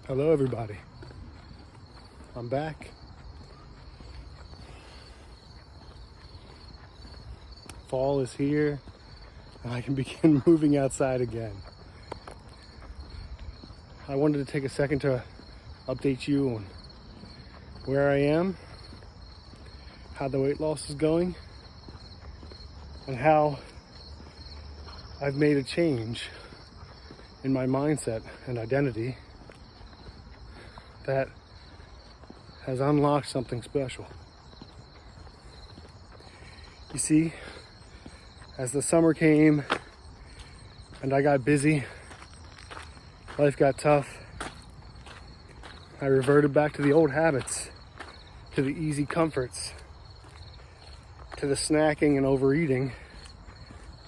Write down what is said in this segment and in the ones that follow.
Hello everybody, I'm back. Fall is here and I can begin moving outside again. I wanted to take a second to update you on where I am, how the weight loss is going, and how I've made a change in my mindset and identity that has unlocked something special. You see, as the summer came and I got busy, life got tough, I reverted back to the old habits, to the easy comforts, to the snacking and overeating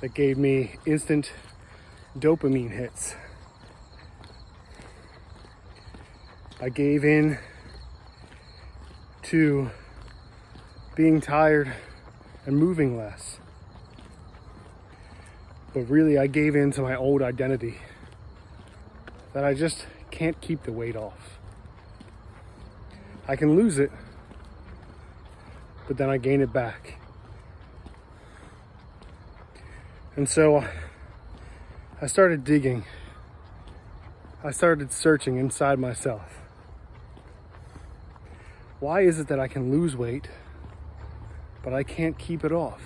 that gave me instant dopamine hits. I gave in to being tired and moving less. But really, I gave in to my old identity that I just can't keep the weight off. I can lose it, but then I gain it back. And so I started digging. I started searching inside myself. Why is it that I can lose weight, but I can't keep it off?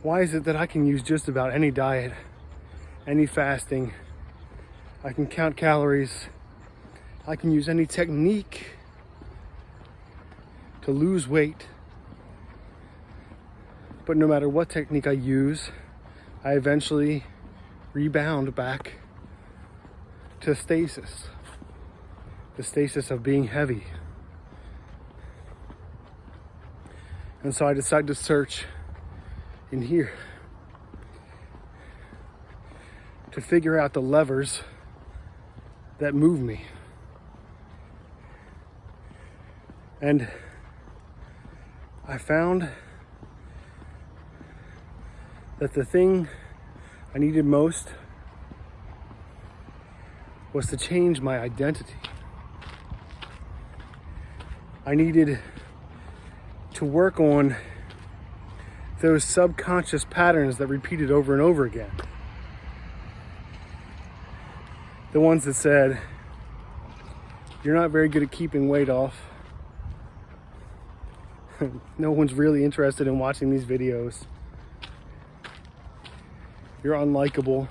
Why is it that I can use just about any diet, any fasting, I can count calories, I can use any technique to lose weight, but no matter what technique I use, I eventually rebound back to stasis. The stasis of being heavy. And so I decided to search in here to figure out the levers that move me. And I found that the thing I needed most was to change my identity. I needed to work on those subconscious patterns that repeated over and over again. The ones that said, you're not very good at keeping weight off. No one's really interested in watching these videos. You're unlikable.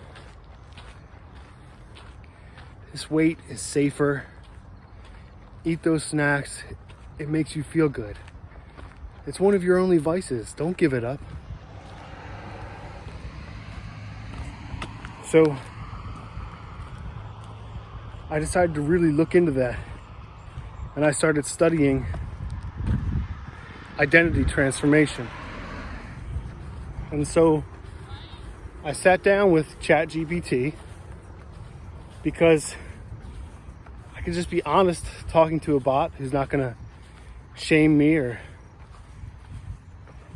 This weight is safer. Eat those snacks. It makes you feel good. It's one of your only vices. Don't give it up. So I decided to really look into that. And I started studying identity transformation. And so I sat down with ChatGPT because I could just be honest talking to a bot who's not gonna shame me or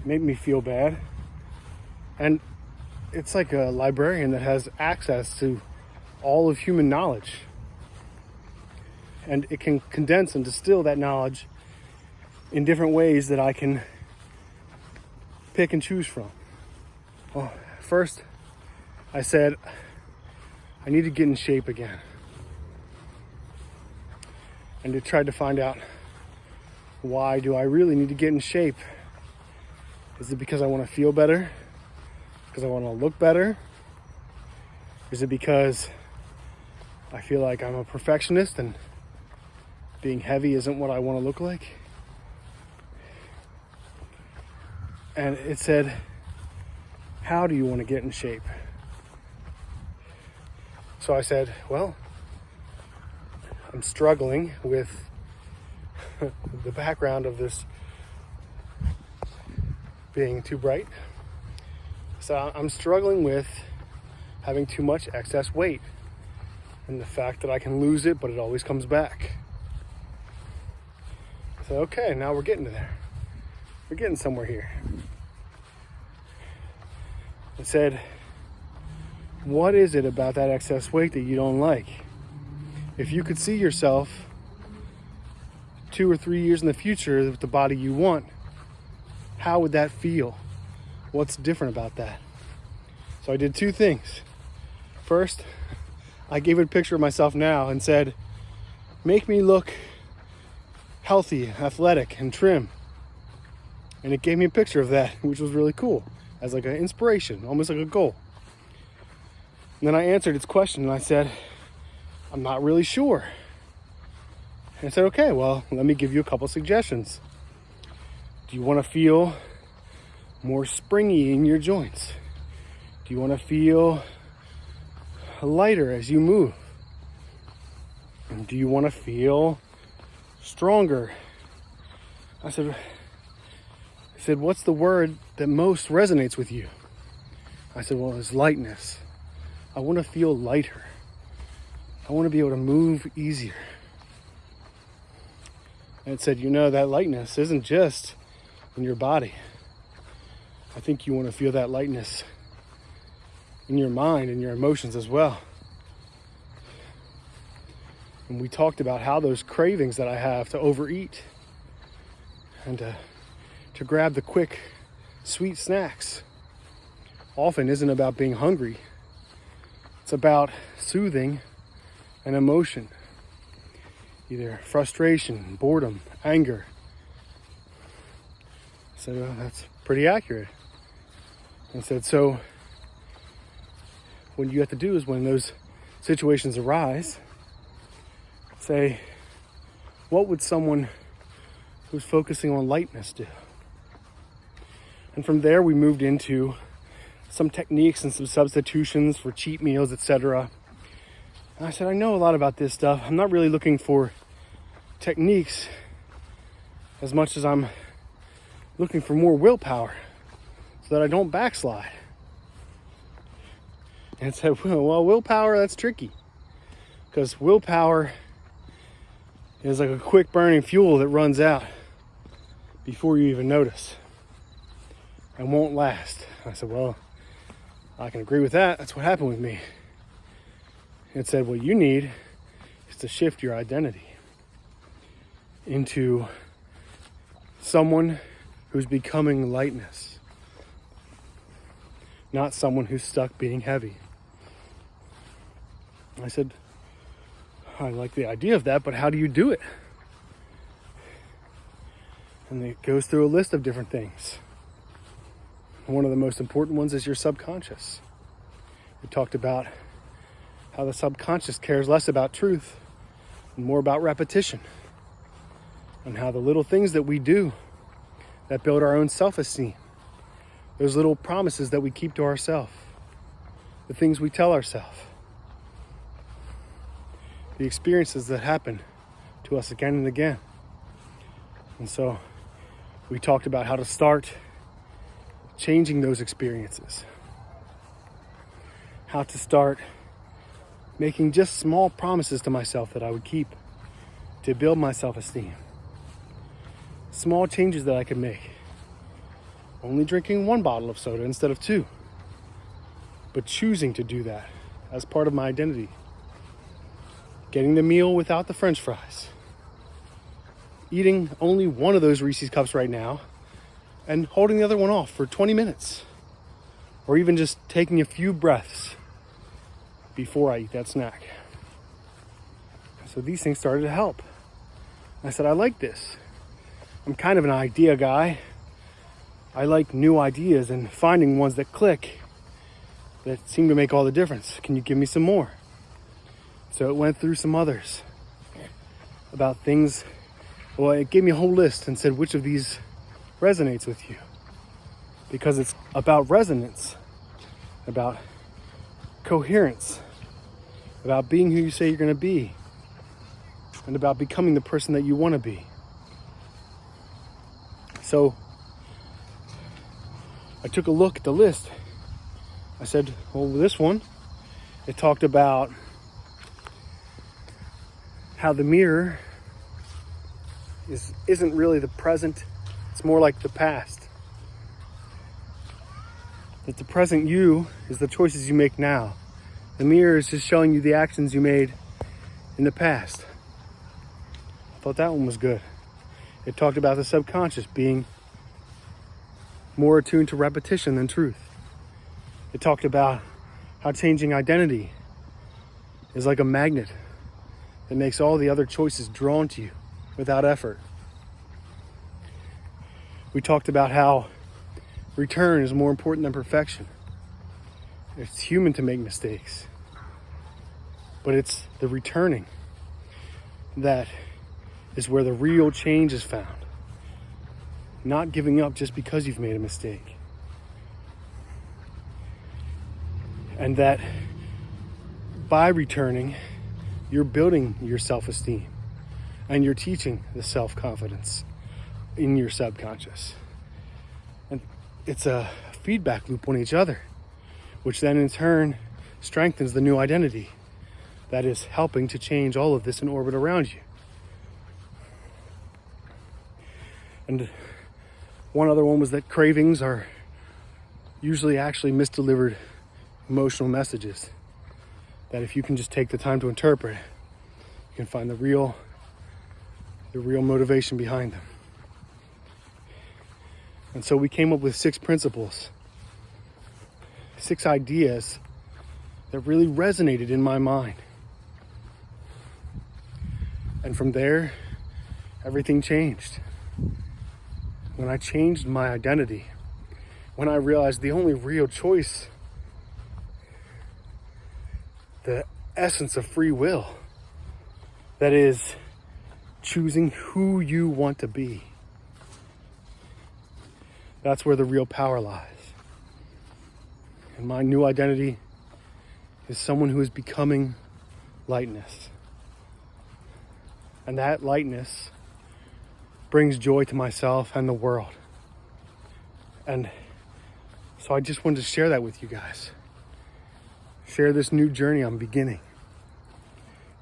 make me feel bad. And it's like a librarian that has access to all of human knowledge. And it can condense and distill that knowledge in different ways that I can pick and choose from. Well, first I said, I need to get in shape again. And I tried to find out, why do I really need to get in shape? Is it because I want to feel better? Because I want to look better? Is it because I feel like I'm a perfectionist and being heavy isn't what I want to look like? And it said, how do you want to get in shape? So I said, well, I'm struggling with the background of this being too bright. So I'm struggling with having too much excess weight and the fact that I can lose it, but it always comes back. So, okay, now we're getting to there. We're getting somewhere here. It said, What is it about that excess weight that you don't like? If you could see yourself 2 or 3 years in the future with the body you want, how would that feel? What's different about that? So I did 2 things. First, I gave it a picture of myself now and said, make me look healthy, athletic, and trim. And it gave me a picture of that, which was really cool, as like an inspiration, almost like a goal. And then I answered its question and I said, I'm not really sure. And I said, okay, well, let me give you a couple suggestions. Do you want to feel more springy in your joints? Do you want to feel lighter as you move? And do you want to feel stronger? I said, what's the word that most resonates with you? I said, well, it's lightness. I want to feel lighter. I want to be able to move easier. And it said, that lightness isn't just in your body. I think you want to feel that lightness in your mind and your emotions as well. And we talked about how those cravings that I have to overeat and to grab the quick, sweet snacks often isn't about being hungry. It's about soothing an emotion, either frustration, boredom, anger. So that's pretty accurate. And said, so what you have to do is when those situations arise, say, what would someone who's focusing on lightness do? And from there we moved into some techniques and some substitutions for cheat meals, etc. And I said, I know a lot about this stuff. I'm not really looking for techniques as much as I'm looking for more willpower so that I don't backslide. And said, well, willpower, that's tricky. Because willpower is like a quick burning fuel that runs out before you even notice and won't last. I said, well, I can agree with that. That's what happened with me. It said, what you need is to shift your identity into someone who's becoming lightness, not someone who's stuck being heavy. I said, I like the idea of that, but how do you do it? And it goes through a list of different things. One of the most important ones is your subconscious. We talked about how the subconscious cares less about truth and more about repetition, and how the little things that we do that build our own self-esteem, those little promises that we keep to ourselves, the things we tell ourselves, the experiences that happen to us again and again. And so we talked about how to start changing those experiences, how to start making just small promises to myself that I would keep to build my self-esteem. Small changes that I could make. Only drinking 1 bottle of soda instead of 2. But choosing to do that as part of my identity. Getting the meal without the French fries. Eating only one of those Reese's cups right now and holding the other one off for 20 minutes. Or even just taking a few breaths before I eat that snack. So these things started to help. I said, I like this. I'm kind of an idea guy. I like new ideas and finding ones that click, that seem to make all the difference. Can you give me some more? So it went through some others about things. Well, it gave me a whole list and said, which of these resonates with you? Because it's about resonance, about coherence, about being who you say you're going to be, and about becoming the person that you want to be. So I took a look at the list. I said, well, this one, it talked about how the mirror isn't really the present, it's more like the past. That the present you is the choices you make now, The mirror is just showing you the actions you made in the past. I thought that one was good. It talked about the subconscious being more attuned to repetition than truth. It talked about how changing identity is like a magnet that makes all the other choices drawn to you without effort. We talked about how return is more important than perfection. It's human to make mistakes, but it's the returning that is where the real change is found. Not giving up just because you've made a mistake. And that by returning, you're building your self-esteem and you're teaching the self-confidence in your subconscious. And it's a feedback loop on each other, which then in turn strengthens the new identity that is helping to change all of this in orbit around you. And one other one was that cravings are usually actually misdelivered emotional messages. That if you can just take the time to interpret, you can find the real motivation behind them. And so we came up with 6 principles, 6 ideas that really resonated in my mind. And from there, everything changed. When I changed my identity, when I realized the only real choice, the essence of free will, that is choosing who you want to be. That's where the real power lies. And my new identity is someone who is becoming lightness. And that lightness brings joy to myself and the world. And so I just wanted to share that with you guys. Share this new journey I'm beginning.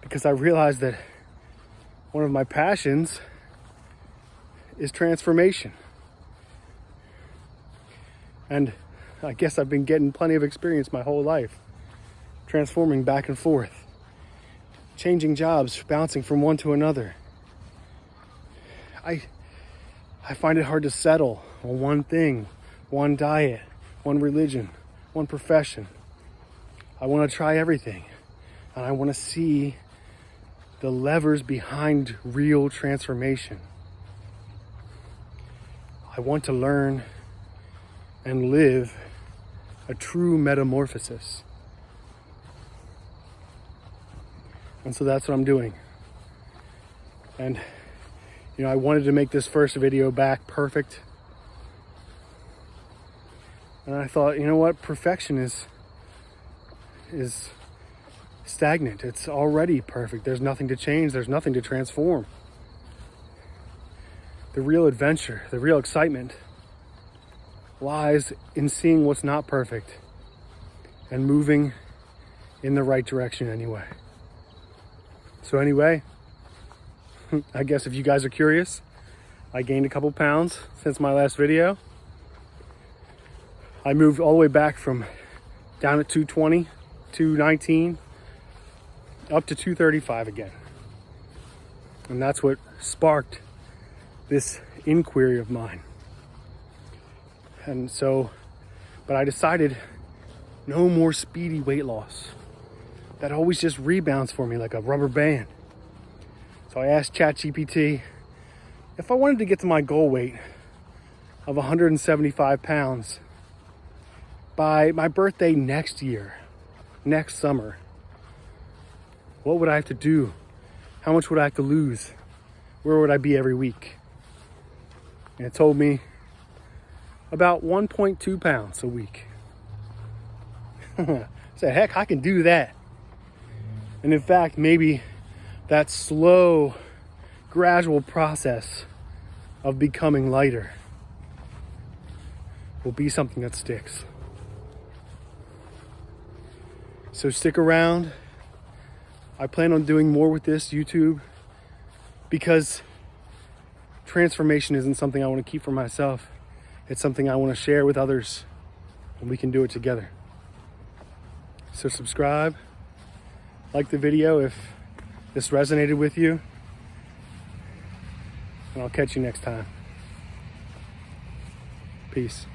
Because I realized that one of my passions is transformation. And I guess I've been getting plenty of experience my whole life, transforming back and forth, changing jobs, bouncing from one to another. I find it hard to settle on one thing, one diet, one religion, one profession. I want to try everything, and I want to see the levers behind real transformation. I want to learn and live a true metamorphosis. And so that's what I'm doing. And I wanted to make this first video back perfect. And I thought, you know what? Perfection is stagnant. It's already perfect. There's nothing to change. There's nothing to transform. The real adventure, the real excitement lies in seeing what's not perfect and moving in the right direction anyway. So anyway, I guess if you guys are curious, I gained a couple pounds since my last video. I moved all the way back from down at 220, 219, up to 235 again. And that's what sparked this inquiry of mine. And so, but I decided no more speedy weight loss. That always just rebounds for me like a rubber band. So I asked ChatGPT if I wanted to get to my goal weight of 175 pounds by my birthday next year, next summer. What would I have to do? How much would I have to lose? Where would I be every week? And it told me about 1.2 pounds a week. I said, heck, I can do that. And in fact, maybe that slow, gradual process of becoming lighter will be something that sticks. So stick around. I plan on doing more with this YouTube because transformation isn't something I want to keep for myself. It's something I want to share with others, and we can do it together. So subscribe, Like the video if this resonated with you. And I'll catch you next time. Peace.